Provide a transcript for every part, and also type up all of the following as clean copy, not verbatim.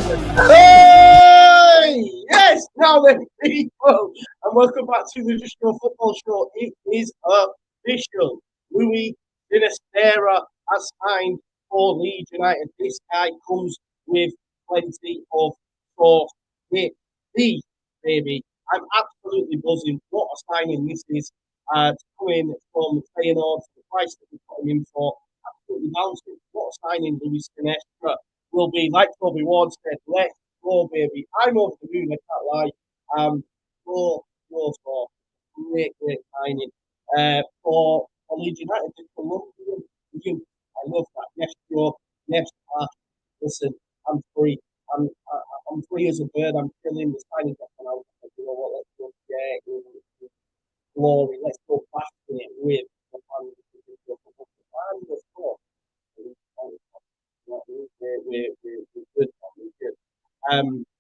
Hey! Yes, now then, people, and welcome back to the JUSTJOE Football Show. It is official. Louis Sinisterra has signed for Leeds United. This guy comes with plenty of sauce. The baby. I'm absolutely buzzing. What a signing this is. To come in from Feyenoord, the price that we put him in for, absolutely bouncing. What a signing, Louis Sinisterra will be, like Toby Ward said, let's go, baby. I'm over the moon, I can't lie. So great signing for Leeds United. I love that. Yes, Joe. Yes, listen, I'm free. I'm free as a bird. I'm chilling. The signing getting out. You know what? Let's go get glory. Let's go back in it with the fans. We're good.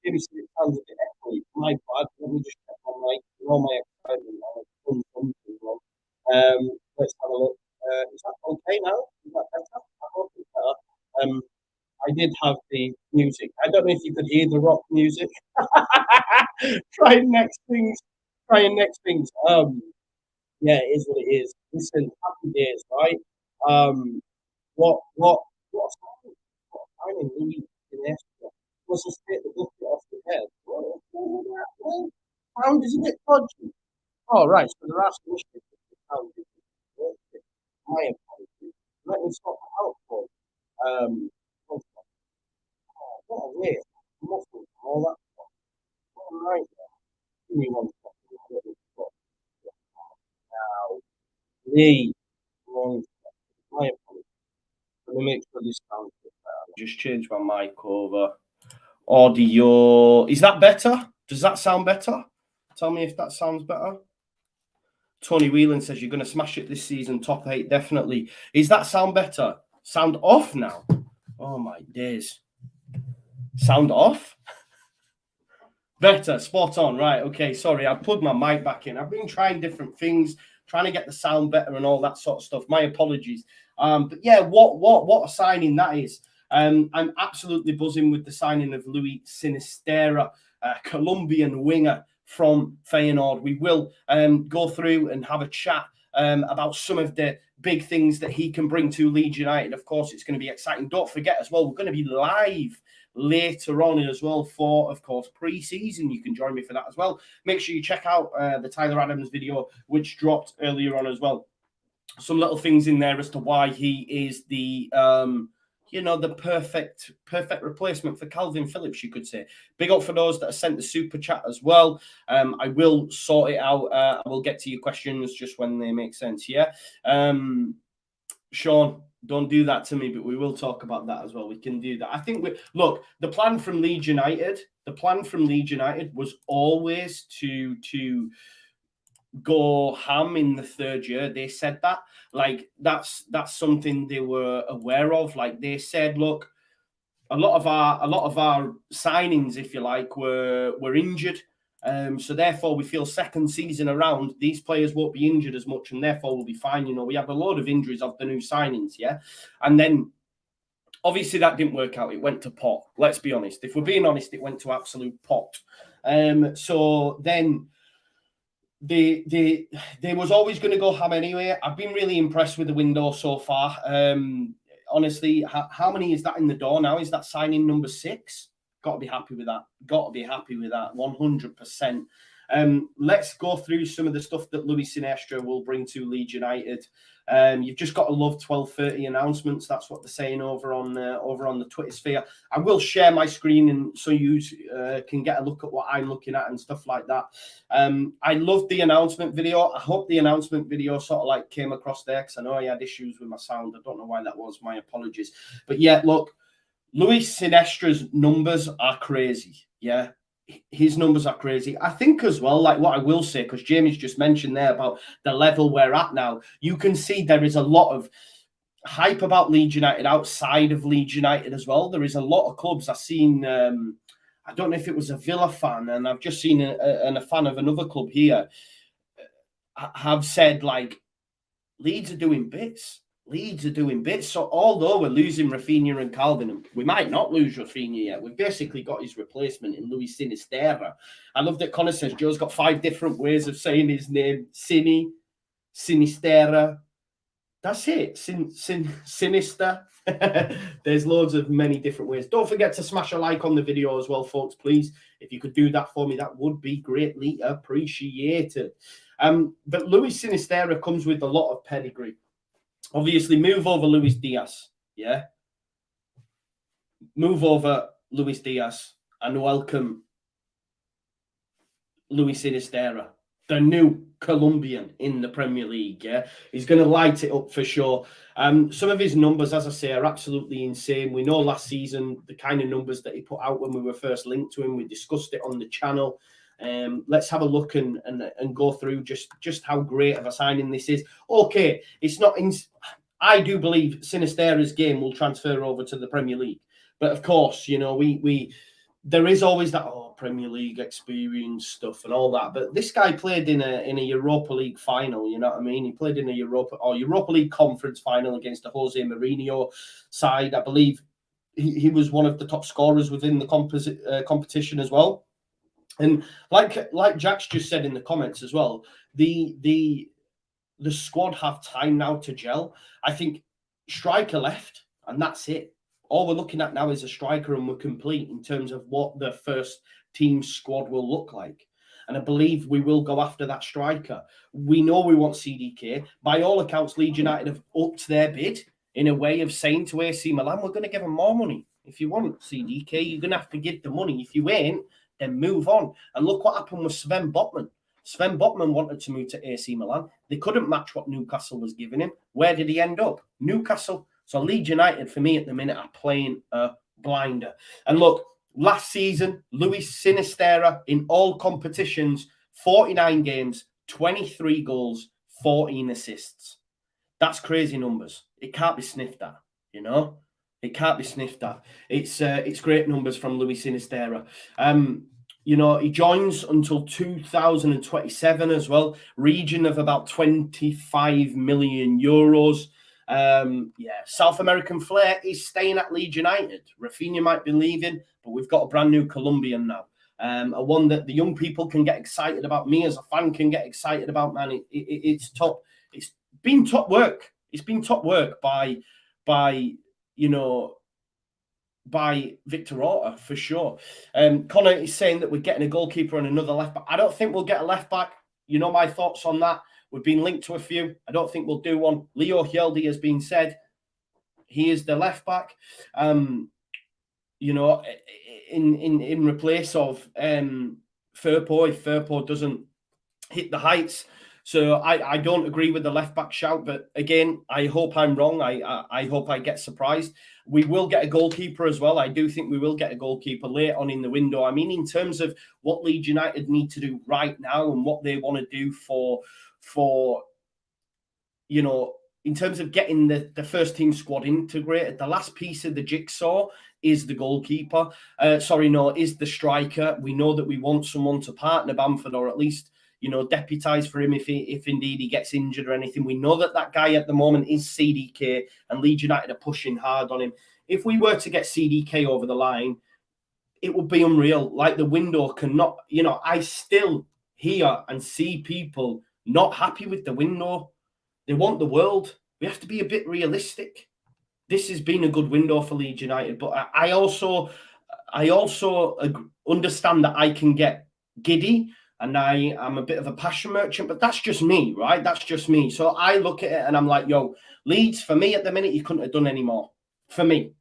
Maybe some fans a bit echoey. My bad. Let me just check on my excitement. I've done something wrong. Let's have a look. Is that okay now? Is that better? I hope it's better. I did have the music. I don't know if you could hear the rock music. Trying next things. Yeah, it is what it is. Listen, happy days, right? What signing Louis Sinisterra was to take the bucket off the head. Pound is a bit dodgy. Oh, right, so they're asking me if the pound is my apologies. Let me stop the outflow. Oh, what a way. Muscle, all that stuff. All right, give me one second. Now, Lee, my apologies. Let me make sure this sounds good. Just change my mic over. Audio. Is that better? Does that sound better? Tell me if that sounds better. Tony Whelan says you're going to smash it this season, top 8, definitely. Is that sound better? Sound off now? Oh, my days. Sound off? Better, spot on. Right, okay, sorry. I plugged my mic back in. I've been trying different things, trying to get the sound better and all that sort of stuff. My apologies. But yeah, what a signing that is. I'm absolutely buzzing with the signing of Louis Sinisterra, Colombian winger from Feyenoord. We will go through and have a chat about some of the big things that he can bring to Leeds United. Of course, it's going to be exciting. Don't forget as well, we're going to be live later on as well for, of course, pre-season. You can join me for that as well. Make sure you check out the Tyler Adams video, which dropped earlier on as well. Some little things in there as to why he is the the perfect replacement for Calvin Phillips, you could say. Big up for those that have sent the super chat as well. I will sort it out. I will get to your questions just when they make sense. Yeah. Sean, don't do that to me, but we will talk about that as well. We can do that. I think look, the plan from Leeds United was always to go ham in the third year. They said that, like, that's something they were aware of. Like, they said, look, a lot of our signings, if you like, were injured. So therefore we feel second season around, these players won't be injured as much, and therefore we'll be fine. You know, we have a load of injuries of the new signings, yeah. And then obviously that didn't work out. It went to pot. Let's be honest. If we're being honest, it went to absolute pot. So then they was always going to go ham anyway. I've been really impressed with the window so far. Honestly, how many is that in the door now? Is that signing number 6? Got to be happy with that. 100%. Let's go through some of the stuff that Louis Sinisterra will bring to Leeds United. You've just got to love 12:30 announcements. That's what they're saying over on the Twitter sphere. I will share my screen and so you can get a look at what I'm looking at and stuff like that. I love the announcement video. I hope the announcement video sort of like came across there, because I know I had issues with my sound. I don't know why that was. My apologies. But yeah, look, Louis Sinisterra's numbers are crazy. Yeah. His numbers are crazy. I think as well, like what I will say, because Jamie's just mentioned there about the level we're at now, you can see there is a lot of hype about Leeds United outside of Leeds United as well. There is a lot of clubs. I've seen, I don't know if it was a Villa fan, and I've just seen a fan of another club here have said, like, Leeds are doing bits. Leeds are doing bits. So although we're losing Rafinha and Calvin, and we might not lose Rafinha yet, we've basically got his replacement in Luis Sinisterra. I love that Connor says Joe's got 5 different ways of saying his name. Sinisterra. That's it. Sinister. There's loads of many different ways. Don't forget to smash a like on the video as well, folks, please. If you could do that for me, that would be greatly appreciated. But Luis Sinisterra comes with a lot of pedigree. Obviously, move over Luis Diaz, yeah? Move over Luis Diaz and welcome Luis Sinisterra, the new Colombian in the Premier League, yeah? He's going to light it up for sure. Some of his numbers, as I say, are absolutely insane. We know last season the kind of numbers that he put out when we were first linked to him. We discussed it on the channel. Let's have a look and go through just how great of a signing this is. Okay, it's not... I do believe Sinisterra's game will transfer over to the Premier League. But of course, you know, there is always that Premier League experience stuff and all that. But this guy played in a Europa League final, you know what I mean? He played in a Europa League conference final against the Jose Mourinho side. I believe he was one of the top scorers within the competition as well. And like Jack's just said in the comments as well, the squad have time now to gel. I think striker left, and that's it. All we're looking at now is a striker, and we're complete in terms of what the first team squad will look like. And I believe we will go after that striker. We know we want CDK. By all accounts, Leeds United have upped their bid in a way of saying to AC Milan, we're going to give them more money. If you want CDK, you're going to have to give the money. If you ain't, then move on. And look what happened with Sven Botman. Sven Botman wanted to move to AC Milan. They couldn't match what Newcastle was giving him. Where did he end up? Newcastle. So Leeds United, for me at the minute, are playing a blinder. And look, last season, Luis Sinisterra in all competitions, 49 games, 23 goals, 14 assists. That's crazy numbers. It can't be sniffed at, you know? It can't be sniffed at. It's great numbers from Luis Sinisterra. You know, he joins until 2027 as well. Region of about 25 million euros. South American flair is staying at Leeds United. Rafinha might be leaving, but we've got a brand new Colombian now. A one that the young people can get excited about. Me as a fan can get excited about, man. It's top. It's been top work. It's been top work by Victor Orta, for sure. Connor is saying that we're getting a goalkeeper and another left back. I don't think we'll get a left back. You know my thoughts on that. We've been linked to a few. I don't think we'll do one. Leo Hjelde has been said. He is the left back. You know, in replace of Firpo, if Firpo doesn't hit the heights. So I don't agree with the left back shout, but again, I hope I'm wrong. I hope I get surprised. We will get a goalkeeper as well. I do think we will get a goalkeeper late on in the window. I mean, in terms of what Leeds United need to do right now and what they want to do for you know, in terms of getting the first team squad integrated, the last piece of the jigsaw is the goalkeeper. Is the striker. We know that we want someone to partner Bamford, or at least, you know, deputise for him if indeed he gets injured or anything. We know that guy at the moment is CDK, and Leeds United are pushing hard on him. If we were to get CDK over the line, it would be unreal. Like, the window cannot, you know, I still hear and see people not happy with the window. They want the world. We have to be a bit realistic. This has been a good window for Leeds United, but I also understand that I can get giddy, and I am a bit of a passion merchant, but that's just me, right? That's just me. So I look at it and I'm like, yo, Leeds, for me at the minute, you couldn't have done any more. For me,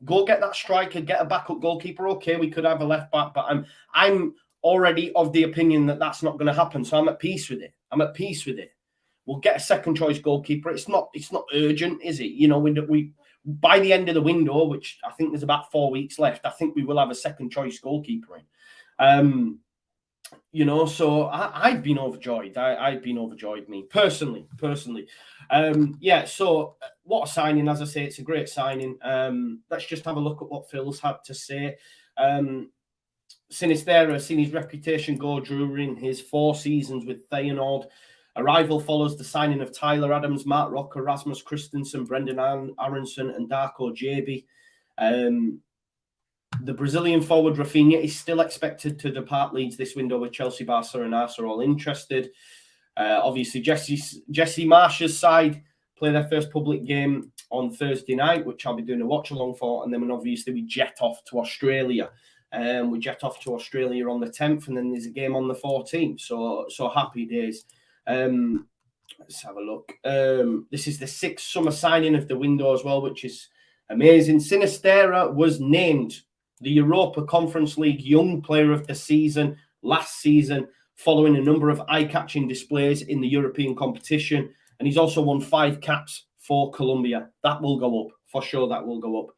go get that striker, get a backup goalkeeper. Okay, we could have a left back, but I'm already of the opinion that that's not going to happen. So I'm at peace with it. We'll get a second choice goalkeeper. It's not urgent, is it? You know, we by the end of the window, which I think there's about 4 weeks left, I think we will have a second choice goalkeeper in. You know, so I've been overjoyed. I've been overjoyed, me personally. So what a signing. As I say, it's a great signing. Let's just have a look at what Phil's had to say. Sinisterra has seen his reputation go during his 4 seasons with Feyenoord. Arrival follows the signing of Tyler Adams, Mark Rocker, Rasmus Christensen, Brendan Aronson, and Darko JB. The Brazilian forward Rafinha is still expected to depart Leeds this window, with Chelsea, Barca, and Arsenal all interested. Obviously, Jesse Marsh's side play their first public game on Thursday night, which I'll be doing a watch along for, and then obviously we jet off to Australia. We jet off to Australia on the 10th, and then there's a game on the 14th. So happy days. Let's have a look. This is the 6th summer signing of the window as well, which is amazing. Sinisterra was named the Europa Conference League Young Player of the Season last season, following a number of eye-catching displays in the European competition. And he's also won 5 caps for Colombia. That will go up. For sure, that will go up.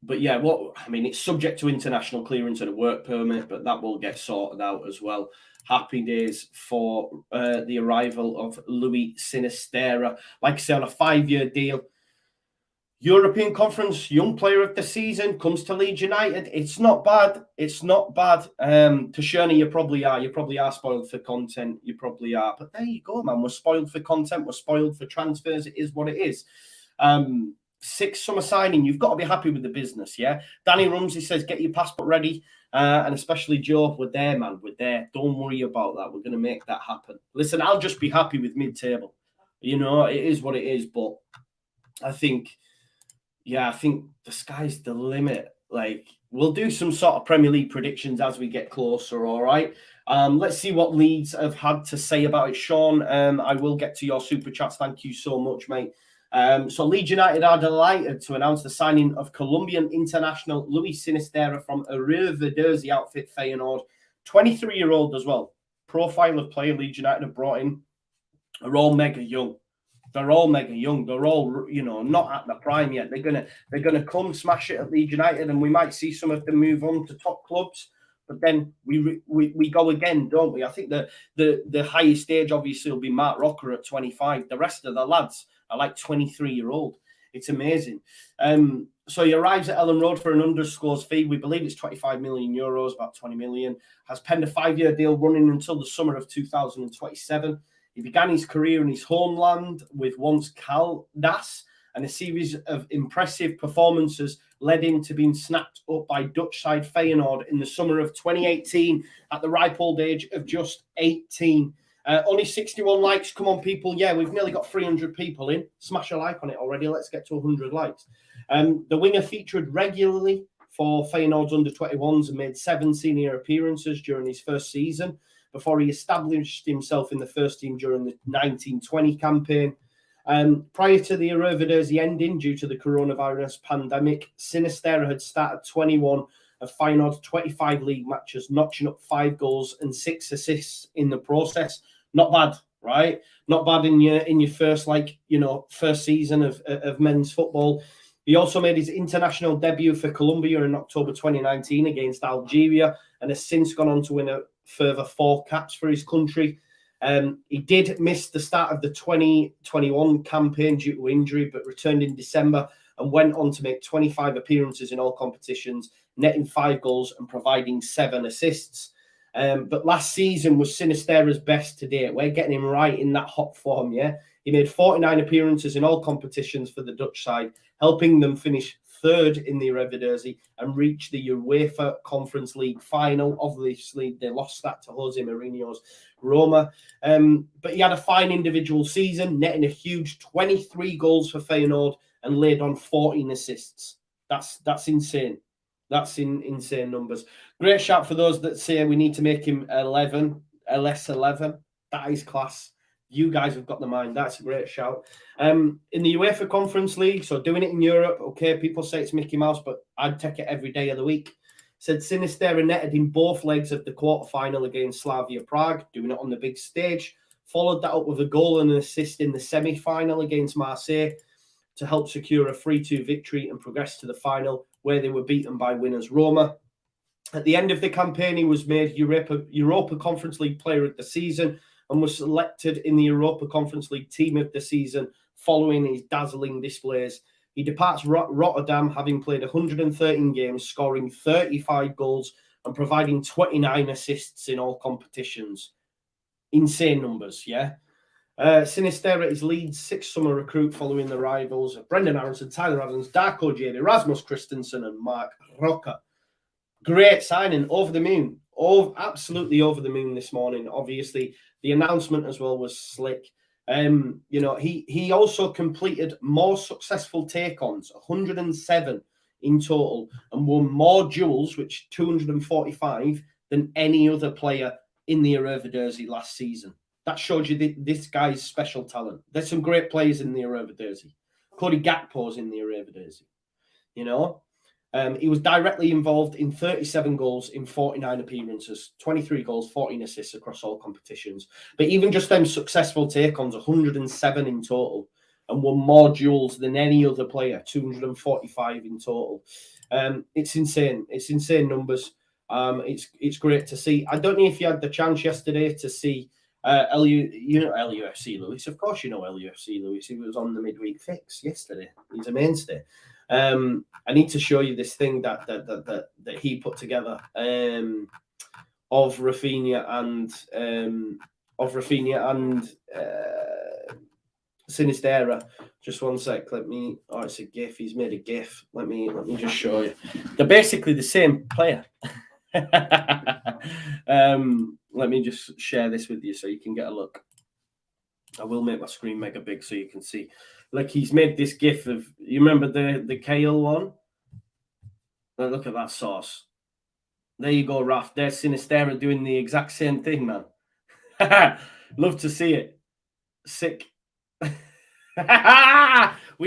But yeah, it's subject to international clearance and a work permit, but that will get sorted out as well. Happy days for the arrival of Luis Sinisterra. Like I say, on a 5-year deal. European Conference Young Player of the Season comes to Leeds United. It's not bad. It's not bad. To Sherney, you probably are. You probably are spoiled for content. You probably are. But there you go, man. We're spoiled for content. We're spoiled for transfers. It is what it is. 6th summer signing. You've got to be happy with the business, yeah? Danny Rumsey says, get your passport ready. And especially Joe, we're there, man. We're there. Don't worry about that. We're going to make that happen. Listen, I'll just be happy with mid-table. You know, it is what it is. But I think the sky's the limit. Like, we'll do some sort of Premier League predictions as we get closer, all right? Let's see what Leeds have had to say about it. Sean, I will get to your super chats. Thank you so much, mate. So Leeds United are delighted to announce the signing of Colombian international Luis Sinisterra from Eredivisie outfit Feyenoord. 23-year-old as well. Profile of player Leeds United have brought in are all mega young. They're all mega young. They're all, not at the prime yet. They're gonna come smash it at Leeds United, and we might see some of them move on to top clubs. But then we go again, don't we? I think the highest age obviously will be Mark Rocker at 25. The rest of the lads are like 23-year-old. It's amazing. So he arrives at Ellen Road for an undisclosed fee. We believe it's 25 million euros, about 20 million. Has penned a 5-year deal running until the summer of 2027. He began his career in his homeland with once Caldas, and a series of impressive performances led him to being snapped up by Dutch side Feyenoord in the summer of 2018 at the ripe old age of just 18. Only 61 likes. Come on, people. Yeah, we've nearly got 300 people in. Smash a like on it already. Let's get to 100 likes. The winger featured regularly for Feyenoord's under-21s and made 7 senior appearances during his first season before he established himself in the first team during the 1920 campaign. Prior to the Eredivisie ending due to the coronavirus pandemic, Sinisterra had started 21 of Feyenoord's 25 league matches, notching up 5 goals and 6 assists in the process. Not bad, right? Not bad in your first season of men's football. He also made his international debut for Colombia in October 2019 against Algeria, and has since gone on to win a further 4 caps for his country. He did miss the start of the 2021 campaign due to injury, but returned in December and went on to make 25 appearances in all competitions, netting 5 goals and providing 7 assists. But last season was Sinisterra's best to date. We're getting him right in that hot form, yeah? He made 49 appearances in all competitions for the Dutch side, helping them finish 3rd in the Eredivisie and reach the UEFA Conference League final. Obviously, they lost that to Jose Mourinho's Roma. But he had a fine individual season, netting a huge 23 goals for Feyenoord and laid on 14 assists. That's insane. That's insane numbers. Great shout for those that say we need to make him 11, LS11. That is class. You guys have got the mind. That's a great shout. In the UEFA Conference League, so doing it in Europe, okay, people say it's Mickey Mouse, but I'd take it every day of the week. Said Sinisterra netted in both legs of the quarterfinal against Slavia Prague, doing it on the big stage. Followed that up with a goal and an assist in the semi-final against Marseille to help secure a 3-2 victory and progress to the final, where they were beaten by winners Roma. At the end of the campaign, he was made Europa Conference League Player of the Season and was selected in the Europa Conference League Team of the Season following his dazzling displays. He departs Rotterdam, having played 113 games, scoring 35 goals and providing 29 assists in all competitions. insane numbers, yeah. Sinisterra is Leeds' sixth summer recruit following the rivals of Brendan Aronson, Tyler Adams, Darko Jade, Rasmus Christensen and Mark Roca. Great signing, over the moon. Absolutely over the moon this morning. Obviously, the announcement as well was slick. He also completed more successful take-ons, 107 in total, and won more duels, which 245, than any other player in the Eredivisie last season. That shows you this guy's special talent. There's some great players in the Eredivisie. Cody Gakpo's in the Eredivisie. He was directly involved in 37 goals in 49 appearances, 23 goals, 14 assists across all competitions. But even just them successful take-ons, 107 in total, and won more duels than any other player, 245 in total. It's insane. It's insane numbers. It's great to see. I don't know if you had the chance yesterday to see LUFC Lewis. Of course you know LUFC Lewis. He was on the midweek fix yesterday. He's a mainstay. I need to show you this thing that he put together of Rafinha and Sinisterra. Just one sec. It's a GIF. He's made a GIF. Let me just show you. They're basically the same player. Let me just share this with you so you can get a look. I will make my screen mega big so you can see. Like, he's made this GIF of, you remember the kale one? Now look at that sauce. There you go, Raf. There's Sinisterra doing the exact same thing, man. Love to see it. Sick. We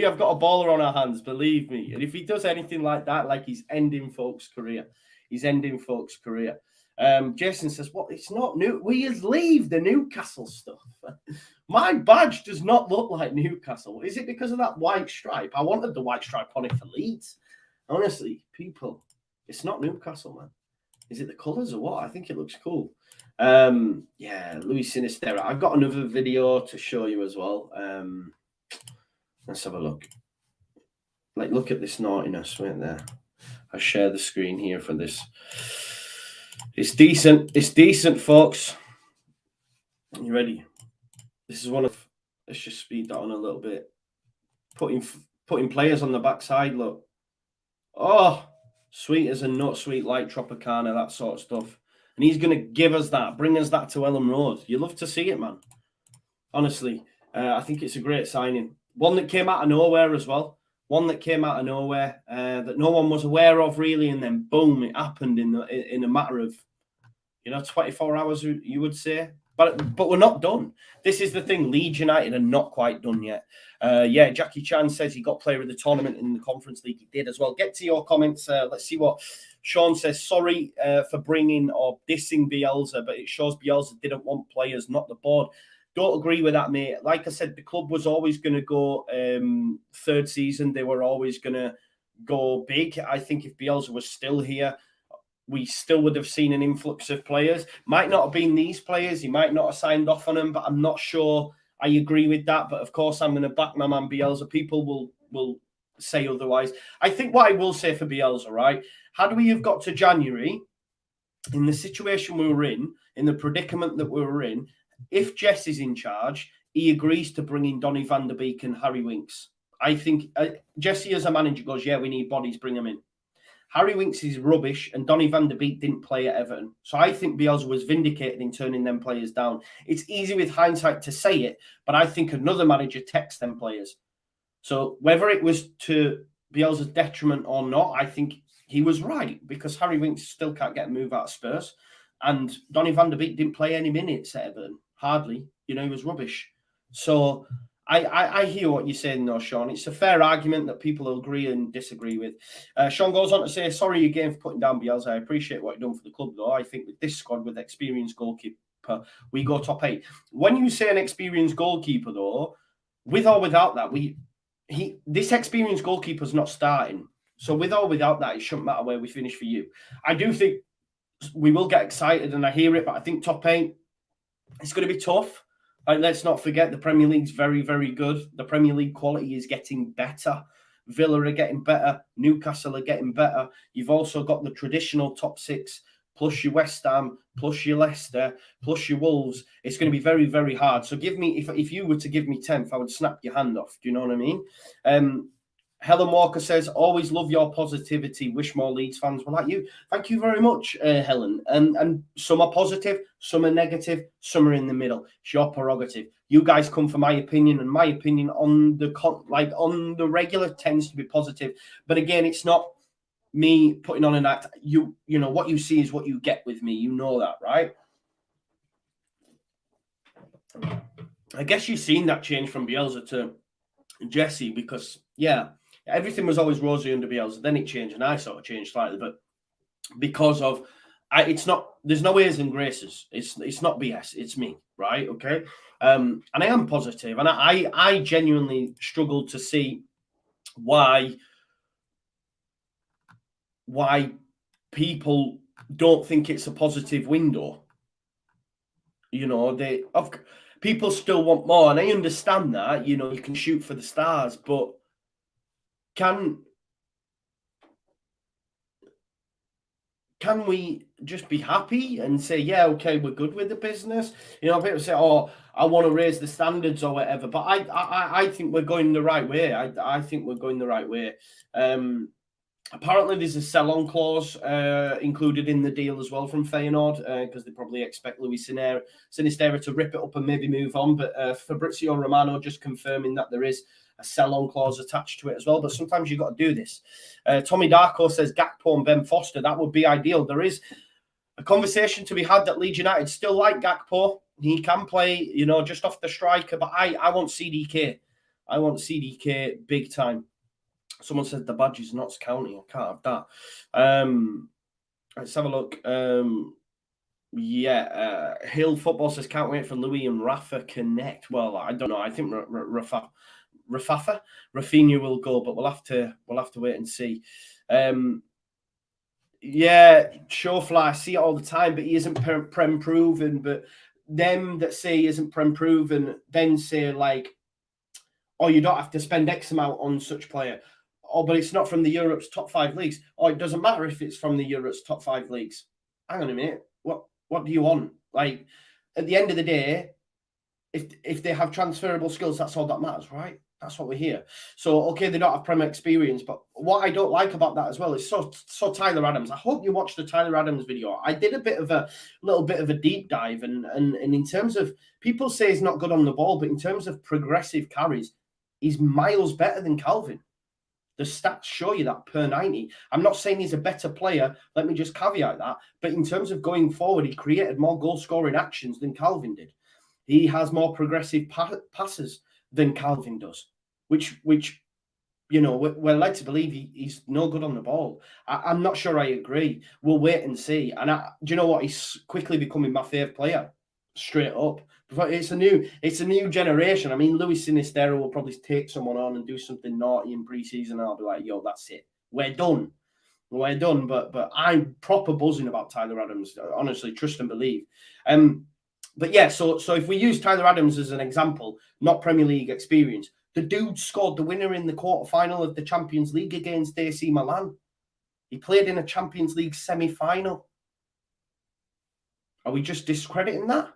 have got a baller on our hands, believe me. And if he does anything like that, like, he's ending folks' career. He's ending folks' career. Jason says, "What? It's not new. We leave the Newcastle stuff. My badge does not look like Newcastle. Is it because of that white stripe? I wanted the white stripe on it for Leeds. Honestly, people, it's not Newcastle, man. Is it the colours or what? I think it looks cool. Yeah, Luis Sinisterra. I've got another video to show you as well. Let's have a look. Like, look at this naughtiness right there. I share the screen here for this. It's decent. It's decent, folks. Are you ready? This is one of. Let's just speed that on a little bit. Putting players on the backside. Look. Oh, sweet as a nut, sweet like Tropicana, that sort of stuff. And he's going to give us that, bring us that to Ellen Road. You love to see it, man. Honestly, I think it's a great signing. One that came out of nowhere as well. One that came out of nowhere that no one was aware of really, and then boom, it happened in a matter of 24 hours, you would say. But we're not done. This is the thing. Leeds United are not quite done yet. Yeah, Jackie Chan says he got player of the tournament in the Conference League. He did as well. Get to your comments. Let's see what Sean says. Sorry for bringing or dissing Bielsa, but it shows Bielsa didn't want players, not the board. Don't agree with that, mate. Like I said, the club was always going to go third season. They were always going to go big. I think if Bielsa was still here, we still would have seen an influx of players. Might not have been these players. He might not have signed off on them, but I'm not sure I agree with that. But of course, I'm going to back my man Bielsa. People will say otherwise. I think what I will say for Bielsa, right? Had we have got to January, in the situation we were in the predicament that we were in, if Jess is in charge, he agrees to bring in Donny van der Beek and Harry Winks. I think Jesse as a manager goes, yeah, we need bodies, bring them in. Harry Winks is rubbish, and Donny van der Beek didn't play at Everton. So I think Bielsa was vindicated in turning them players down. It's easy with hindsight to say it, but I think another manager texts them players. So whether it was to Bielsa's detriment or not, I think he was right, because Harry Winks still can't get a move out of Spurs. And Donny van der Beek didn't play any minutes at Everton. Hardly. He was rubbish. So I hear what you're saying, though, Sean. It's a fair argument that people agree and disagree with. Sean goes on to say, sorry again for putting down Bielsa. I appreciate what you've done for the club, though. I think with this squad, with experienced goalkeeper, we go top 8. When you say an experienced goalkeeper, though, with or without that, this experienced goalkeeper's not starting. So with or without that, it shouldn't matter where we finish for you. I do think we will get excited, and I hear it, but I think top 8, it's going to be tough. Let's not forget the Premier League's very, very good. The Premier League quality is getting better. Villa are getting better. Newcastle are getting better. You've also got the traditional top 6 plus your West Ham, plus your Leicester, plus your Wolves, it's going to be very, very hard. So give me, if you were to give me 10th, I would snap your hand off. Do you know what I mean? Helen Walker says, always love your positivity. Wish more Leeds fans were like you. Thank you very much, Helen. And some are positive, some are negative, some are in the middle. It's your prerogative. You guys come for my opinion, and my opinion on the regular tends to be positive. But again, it's not me putting on an act. You know, what you see is what you get with me. You know that, right? I guess you've seen that change from Bielsa to Jesse because, yeah, everything was always rosy under Bielsa. Then it changed, and I sort of changed slightly, but because of it's not. There's no airs and graces. It's not BS. It's me, right? Okay, and I am positive, and I genuinely struggle to see why people don't think it's a positive window. You know, people still want more, and I understand that. You know, you can shoot for the stars, but can we just be happy and say, yeah, okay, we're good with the business? You know, people say, oh, I want to raise the standards or whatever, but I think we're going the right way. I think we're going the right way. Apparently, there's a sell-on clause included in the deal as well from Feyenoord because they probably expect Sinisterra to rip it up and maybe move on. But Fabrizio Romano just confirming that there is a sell-on clause attached to it as well. But sometimes you've got to do this. Tommy Darko says Gakpo and Ben Foster. That would be ideal. There is a conversation to be had that Leeds United still like Gakpo. He can play, you know, just off the striker. But I want CDK. I want CDK big time. Someone said the badge is Notts County. I can't have that. Let's have a look. Hill Football says, can't wait for Louis and Rafa connect. Well, I don't know. I think Rafinha will go, but we'll have to wait and see. Showfly, I see it all the time, but he isn't prem proven. But them that say he isn't prem proven then say like, oh, you don't have to spend X amount on such player. Oh, but it's not from the Europe's top 5 leagues. Oh, it doesn't matter if it's from the Europe's top 5 leagues. Hang on a minute. What do you want? Like, at the end of the day, if they have transferable skills, that's all that matters, right? That's what we're here. So, okay, they don't have Premier experience, but what I don't like about that as well is so Tyler Adams. I hope you watched the Tyler Adams video. I did a little bit of a deep dive, and in terms of, people say he's not good on the ball, but in terms of progressive carries, he's miles better than Calvin. The stats show you that per 90. I'm not saying he's a better player. Let me just caveat that. But in terms of going forward, he created more goal-scoring actions than Calvin did. He has more progressive passes than Calvin does, which you know, we're led to believe he's no good on the ball. I'm not sure I agree. We'll wait and see. And do you know what? He's quickly becoming my favourite player, straight up. It's a new generation. I mean, Luis Sinisterra will probably take someone on and do something naughty in pre-season, and I'll be like, yo, that's it. We're done. But I'm proper buzzing about Tyler Adams. Honestly, trust and believe. But yeah, so if we use Tyler Adams as an example, not Premier League experience, the dude scored the winner in the quarterfinal of the Champions League against AC Milan. He played in a Champions League semi-final. Are we just discrediting that?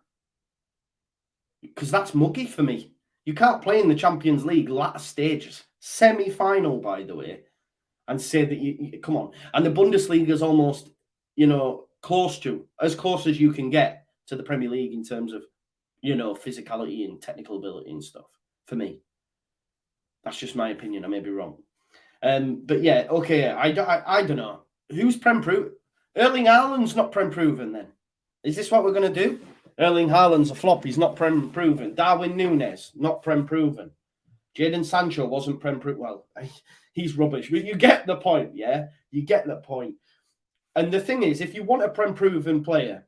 Because that's muggy for me. You can't play in the Champions League latter stages, semi-final, by the way, and say that you come on. And the Bundesliga is almost, you know, as close as you can get to the Premier League in terms of, you know, physicality and technical ability and stuff. For me, that's just my opinion. I may be wrong. But yeah, okay. I don't know who's prem proven. Erling Haaland's not prem proven. Then is this what we're going to do? Erling Haaland's a flop. He's not prem proven. Darwin Núñez, not prem proven. Jadon Sancho wasn't prem proven. Well, he's rubbish. But you get the point, yeah? You get the point. And the thing is, if you want a prem proven player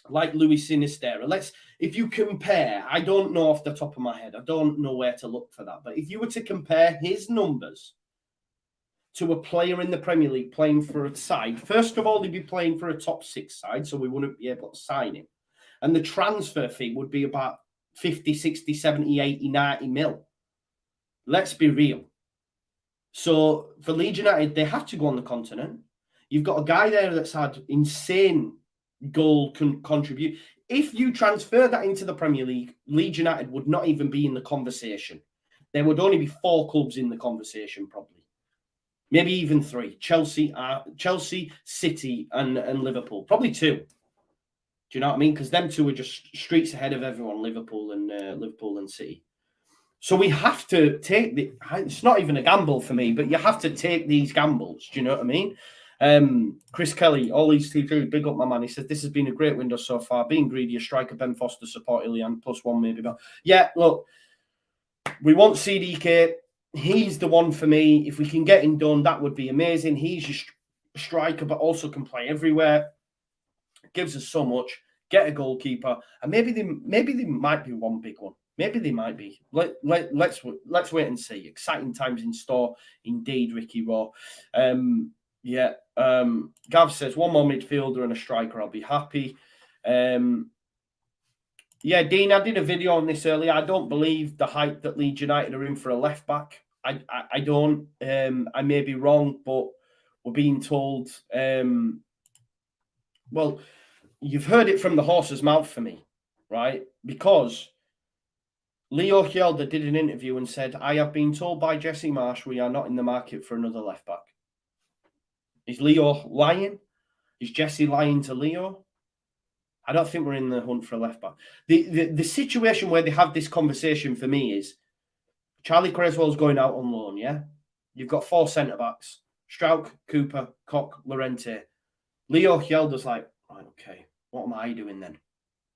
like Luis Sinisterra, if you compare, I don't know off the top of my head, I don't know where to look for that. But if you were to compare his numbers to a player in the Premier League playing for a side, first of all, he'd be playing for a top 6 side, so we wouldn't be able to sign him. And the transfer fee would be about 50, 60, 70, 80, 90 mil. Let's be real. So for Leeds United, they have to go on the continent. You've got a guy there that's had insane goal can contribute. If you transfer that into the Premier League, Leeds United would not even be in the conversation. There would only be 4 clubs in the conversation, probably. Maybe even 3. Chelsea, City, and Liverpool. Probably 2. Do you know what I mean? Because them 2 are just streets ahead of everyone, Liverpool and City. So we have to take it's not even a gamble for me, but you have to take these gambles. Do you know what I mean? Chris Kelly, all these TV, big up my man. He says, this has been a great window so far. Being greedy, a striker, Ben Foster, support Ilian, +1 maybe. But yeah, look, we want CDK. He's the one for me. If we can get him done, that would be amazing. He's a striker, but also can play everywhere. Gives us so much. Get a goalkeeper, and maybe they might be one big one. Maybe they might be. Let's wait and see. Exciting times in store, indeed, Ricky Raw. Gav says 1 more midfielder and a striker. I'll be happy. Yeah, Dean, I did a video on this earlier. I don't believe the hype that Leeds United are in for a left back. I don't. I may be wrong, but we're being told. Well, you've heard it from the horse's mouth for me, right? Because Leo Hjelde did an interview and said, I have been told by Jesse Marsh we are not in the market for another left back. Is Leo lying? Is Jesse lying to Leo? I don't think we're in the hunt for a left back. The situation where they have this conversation for me is Charlie Creswell's going out on loan, yeah? You've got 4 centre-backs. Strauch, Cooper, Koch, Llorente. Leo Hjelde's like, right, okay, what am I doing then?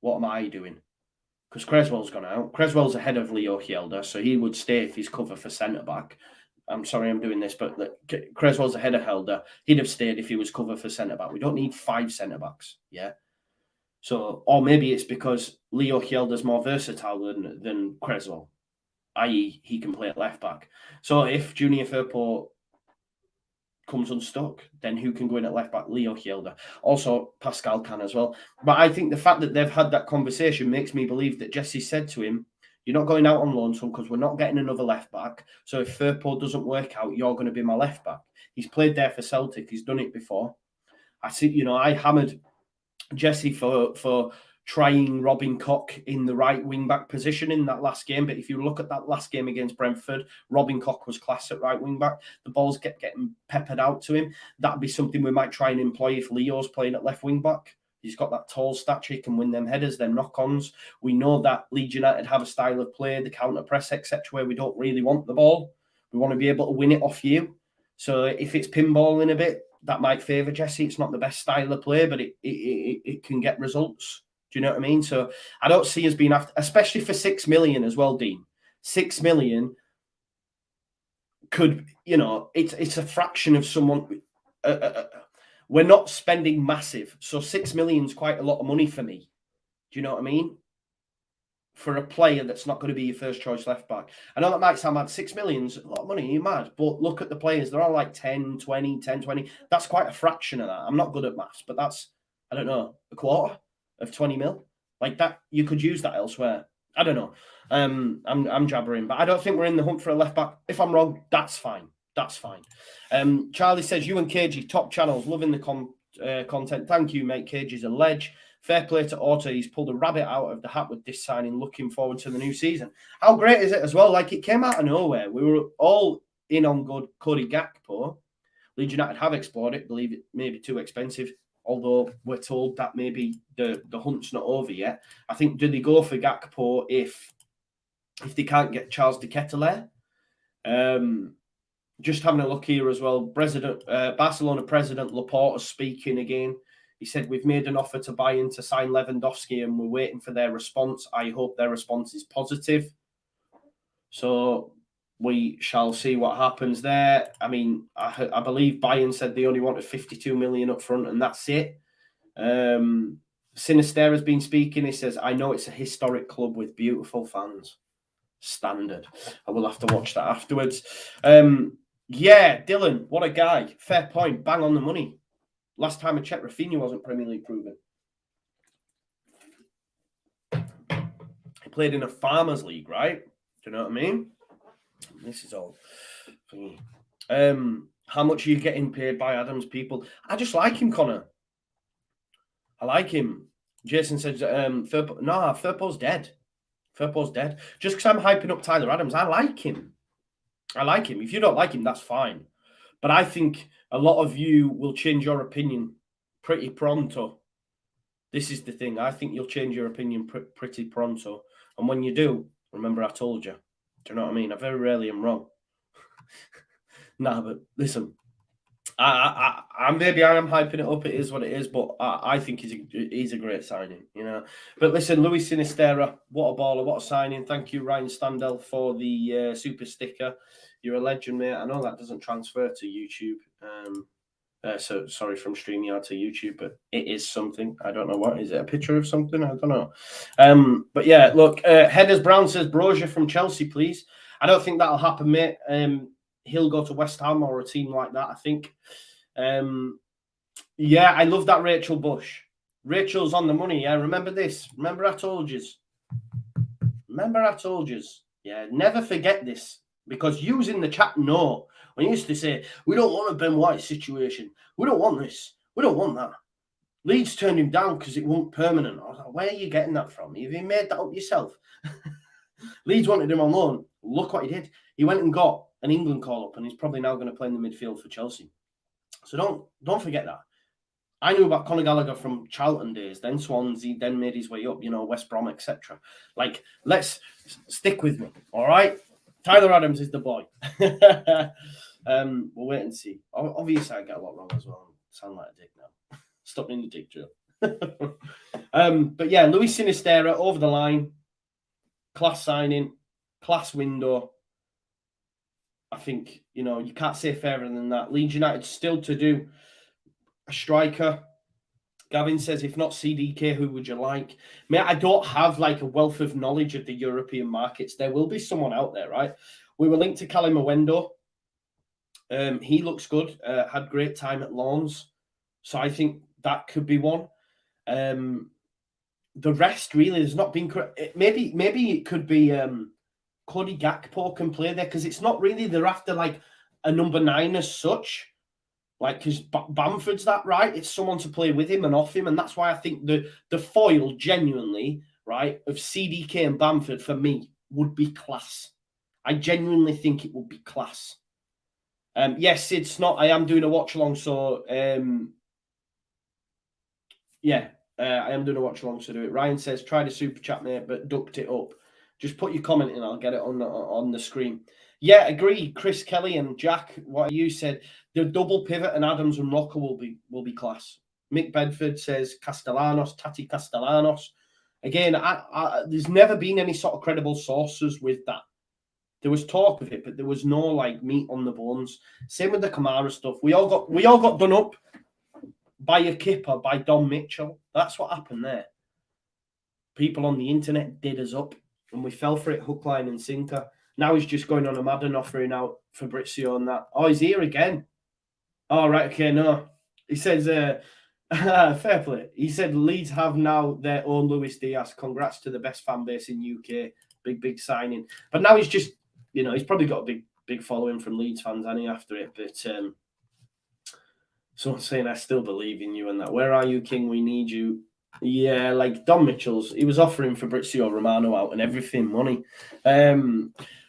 What am I doing? Because Creswell's gone out. Creswell's ahead of Leo Hjelde, so he would stay if he's cover for centre-back. I'm sorry I'm doing this, but Creswell's ahead of Hjelde. He'd have stayed if he was cover for centre-back. We don't need 5 centre-backs, yeah? So, or maybe it's because Leo Hjelde's more versatile than Creswell, i.e. he can play at left-back. So if Junior Firpo comes unstuck, then who can go in at left back? Leo Hjelde. Also, Pascal can as well. But I think the fact that they've had that conversation makes me believe that Jesse said to him, you're not going out on loan, son, because we're not getting another left back. So if Firpo doesn't work out, you're going to be my left back. He's played there for Celtic. He's done it before. I see, I hammered Jesse for trying Robin Koch in the right wing-back position in that last game. But if you look at that last game against Brentford, Robin Koch was class at right wing-back. The balls getting peppered out to him. That'd be something we might try and employ if Leo's playing at left wing-back. He's got that tall stature. He can win them headers, them knock-ons. We know that Leeds United have a style of play, the counter-press, etc., where we don't really want the ball. We want to be able to win it off you. So if it's pinballing a bit, that might favour Jesse. It's not the best style of play, but it can get results. Do you know what I mean? So I don't see us being after, especially for 6 million as well, Dean. 6 million could, it's a fraction of someone. We're not spending massive. So 6 million is quite a lot of money for me. Do you know what I mean? For a player that's not going to be your first choice left back. I know that might sound mad. 6 million's a lot of money. You're mad. But look at the players. They're all like 10, 20. That's quite a fraction of that. I'm not good at maths, but that's, I don't know, a quarter of 20 mil. Like that, you could use that elsewhere. I don't know. I'm jabbering, but I don't think we're in the hunt for a left back. If I'm wrong, that's fine. That's fine. Charlie says, you and KG, top channels, loving the content. Thank you, mate. KG's a ledge. Fair play to Otto. He's pulled a rabbit out of the hat with this signing. Looking forward to the new season. How great is it as well? Like, it came out of nowhere. We were all in on good Cody Gakpo. Leeds United have explored it. Believe it may be too expensive, although we're told that maybe the hunt's not over yet. I think, do they go for Gakpo if they can't get Charles de Ketelaere? Just having a look here as well. Barcelona President Laporta speaking again. He said, we've made an offer to Bayern to sign Lewandowski and we're waiting for their response. I hope their response is positive. So we shall see what happens there. I mean, I believe Bayern said they only wanted 52 million up front and that's it. Sinisterra has been speaking. He says, I know it's a historic club with beautiful fans. Standard. I will have to watch that afterwards. Yeah, Dylan, what a guy. Fair point. Bang on the money. Last time I checked, Rafinha wasn't Premier League proven. He played in a Farmers League, right? Do you know what I mean? This is all. How much are you getting paid by Adams people? I just like him, Connor. I like him. Jason said, Firpo's dead. Firpo's dead. Just because I'm hyping up Tyler Adams, I like him. If you don't like him, that's fine. But I think a lot of you will change your opinion pretty pronto. This is the thing. I think you'll change your opinion pretty pronto. And when you do, remember I told you. Do you know what I mean? I very rarely am wrong. Nah, but listen, I maybe I am hyping it up. It is what it is, but I think he's a great signing, you know. But listen, Luis Sinisterra, what a baller, what a signing! Thank you, Ryan Standell, for the super sticker. You're a legend, mate. I know that doesn't transfer to YouTube. So sorry, from StreamYard to YouTube, but it is something. I don't know what. Is it a picture of something? I don't know. But yeah, look, Headers Brown says Brozier from Chelsea, please. I don't think that'll happen, mate. He'll go to West Ham or a team like that, I think. Yeah, I love that Rachel Bush. Rachel's on the money, yeah. Remember this. Remember I told you. Yeah, never forget this. Because yous in the chat know. When you used to say, we don't want a Ben White situation. We don't want this. We don't want that. Leeds turned him down because it wasn't permanent. I was like, where are you getting that from? Have you made that up yourself? Leeds wanted him on loan. Look what he did. He went and got an England call-up, and he's probably now going to play in the midfield for Chelsea. So don't forget that. I knew about Conor Gallagher from Charlton days, then Swansea, then made his way up, you know, West Brom, etc. Like, let's stick with me, all right? Tyler Adams is the boy. We'll wait and see. Obviously, I get a lot wrong as well. I sound like a dick now. Stop being a dick, Joe. But yeah, Luis Sinisterra over the line. Class signing. Class window. I think, you know, you can't say fairer than that. Leeds United still to do a striker. Gavin says, if not CDK, who would you like? Mate, I don't have like a wealth of knowledge of the European markets. There will be someone out there, right? We were linked to Callum Owendo. He looks good. Had great time at Lawns. So I think that could be one. The rest really has not been... Maybe it could be Cody Gakpo can play there because it's not really... They're after like a number 9 as such. Like, because Bamford's that, right? It's someone to play with him and off him. And that's why I think the foil, genuinely, right, of CDK and Bamford, for me, would be class. I genuinely think it would be class. Yes, it's not. I am doing a watch-along, so... yeah, I am doing a watch-along, so do it. Ryan says, try the super chat, mate, but ducked it up. Just put your comment in, I'll get it on the screen. Yeah, agree. Chris Kelly and Jack, what you said, the double pivot and Adams and Rocker will be class. Mick Bedford says Tati Castellanos. Again, there's never been any sort of credible sources with that. There was talk of it, but there was no like meat on the bones. Same with the Kamara stuff. We all got done up by a kipper by Don Mitchell. That's what happened there. People on the internet did us up, and we fell for it hook, line, and sinker. Now he's just going on a Madden offering out Fabrizio and that. Oh, he's here again. Oh, right. Okay, no. He says, fair play. He said Leeds have now their own Luis Diaz. Congrats to the best fan base in UK. Big signing. But now he's just, you know, he's probably got a big following from Leeds fans, hasn't he, after it? But someone's saying, I still believe in you and that. Where are you, King? We need you. Yeah, like Don Mitchell's, he was offering Fabrizio Romano out and everything, money.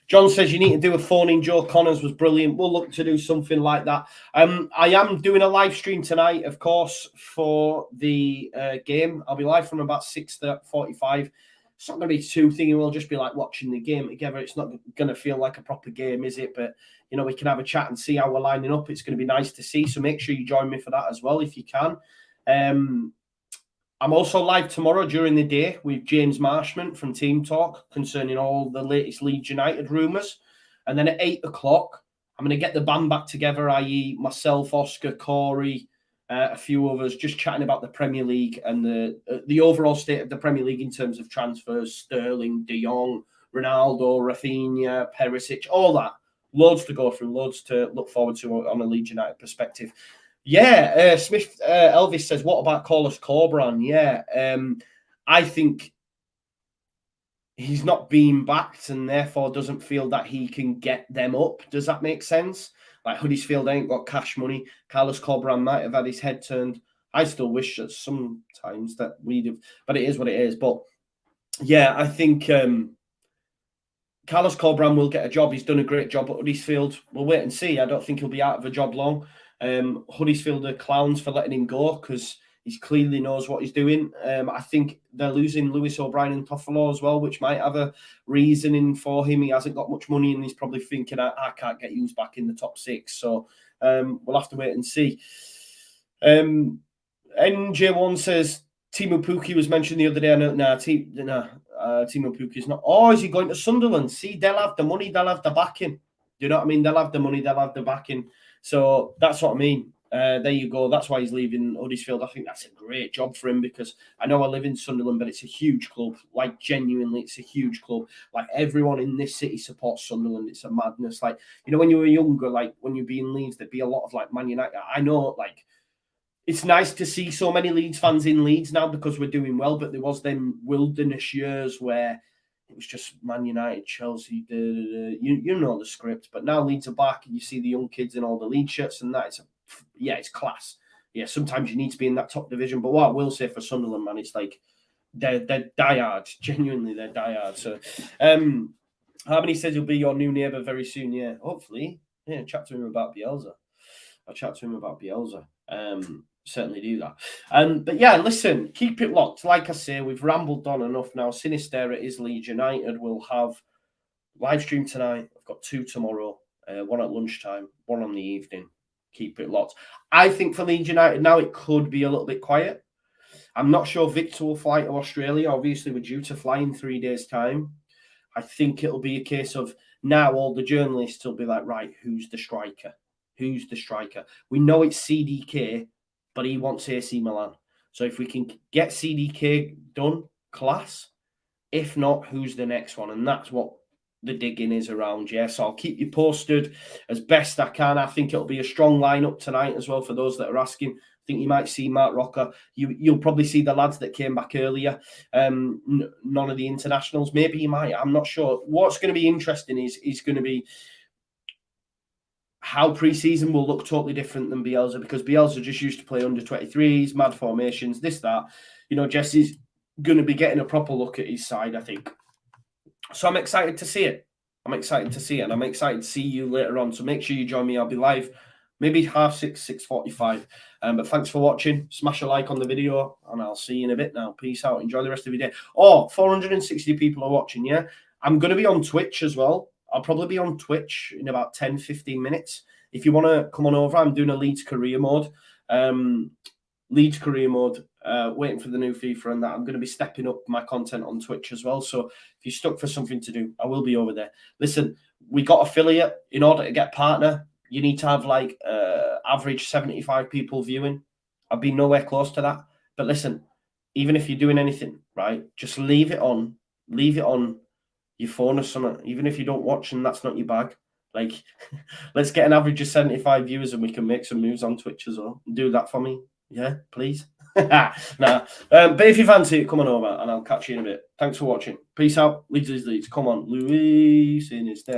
John says you need to do a phone in. Joe Connors was brilliant. We'll look to do something like that. I am doing a live stream tonight, of course, for the game. I'll be live from about 6:45. It's not going to be too thingy. We'll just be like watching the game together. It's not going to feel like a proper game, is it? But, you know, we can have a chat and see how we're lining up. It's going to be nice to see. So make sure you join me for that as well, if you can. I'm also live tomorrow during the day with James Marshman from Team Talk concerning all the latest Leeds United rumours. And then at 8 o'clock, I'm going to get the band back together, i.e. myself, Oscar, Corey, a few others, just chatting about the Premier League and the overall state of the Premier League in terms of transfers, Sterling, De Jong, Ronaldo, Rafinha, Perisic, all that. Loads to go through, loads to look forward to on a Leeds United perspective. Yeah, Smith Elvis says, what about Carlos Corberan? Yeah, I think he's not being backed and therefore doesn't feel that he can get them up. Does that make sense? Like Huddersfield ain't got cash money. Carlos Corberan might have had his head turned. I still wish that sometimes that we'd have, but it is what it is. But yeah, I think Carlos Corberán will get a job. He's done a great job at Huddersfield. We'll wait and see. I don't think he'll be out of a job long. Huddersfield are clowns for letting him go because he clearly knows what he's doing. I think they're losing Lewis O'Brien and Toffolo as well, which might have a reasoning for him. He hasn't got much money and he's probably thinking, I can't get used back in the top 6. So we'll have to wait and see. NJ1 says, Timo Pukki was mentioned the other day. Timo Pukki's not. Oh, is he going to Sunderland? See, they'll have the money, they'll have the backing. Do you know what I mean? They'll have the money, they'll have the backing. So that's what I mean. There you go. That's why he's leaving Huddersfield. I think that's a great job for him because I know I live in Sunderland, but it's a huge club. Like, genuinely, it's a huge club. Like, everyone in this city supports Sunderland. It's a madness. Like, you know, when you were younger, like, when you'd be in Leeds, there'd be a lot of, like, Man United. I know, like, it's nice to see so many Leeds fans in Leeds now because we're doing well, but there was them wilderness years where it was just Man United, Chelsea, you know the script. But now Leeds are back and you see the young kids in all the Leeds shirts and that. It's class. Yeah, sometimes you need to be in that top division. But what I will say for Sunderland, man, it's like they're diehards. Genuinely, they're diehards. So, Harmony says he'll be your new neighbour very soon. Yeah, hopefully. Yeah, chat to him about Bielsa. I'll chat to him about Bielsa. Certainly do that. But yeah, listen, keep it locked. Like I say, we've rambled on enough now. Sinisterra is Leeds United. We'll have live stream tonight. I've got 2 tomorrow, one at lunchtime, one on the evening. Keep it locked. I think for Leeds United now, it could be a little bit quiet. I'm not sure Victor will fly to Australia. Obviously, we're due to fly in 3 days' time. I think it'll be a case of now all the journalists will be like, right, who's the striker? Who's the striker? We know it's CDK, but he wants AC Milan. So if we can get CDK done, class. If not, who's the next one? And that's what the digging is around, yeah. So I'll keep you posted as best I can. I think it'll be a strong lineup tonight as well for those that are asking. I think you might see Mark Rocker. You'll probably see the lads that came back earlier. None of the internationals. Maybe you might. I'm not sure. What's going to be interesting is going to be how pre-season will look totally different than Bielsa because Bielsa just used to play under 23s, mad formations, this, that. You know, Jesse's going to be getting a proper look at his side, I think. So I'm excited to see it. And I'm excited to see you later on. So make sure you join me. I'll be live maybe 6:30, 6:45. But thanks for watching. Smash a like on the video and I'll see you in a bit now. Peace out. Enjoy the rest of your day. 460 people are watching, yeah? I'm going to be on Twitch as well. I'll probably be on Twitch in about 10, 15 minutes. If you want to come on over, I'm doing a Leeds career mode. Waiting for the new FIFA and that. I'm going to be stepping up my content on Twitch as well. So if you're stuck for something to do, I will be over there. Listen, we got affiliate. In order to get partner, you need to have like average 75 people viewing. I've been nowhere close to that. But listen, even if you're doing anything, right, just leave it on your phone or something. Even if you don't watch and that's not your bag. Like, let's get an average of 75 viewers and we can make some moves on Twitch as well. Do that for me. Yeah, please. But if you fancy it, come on over and I'll catch you in a bit. Thanks for watching. Peace out. Leeds is Leeds. Come on. Sinisterra.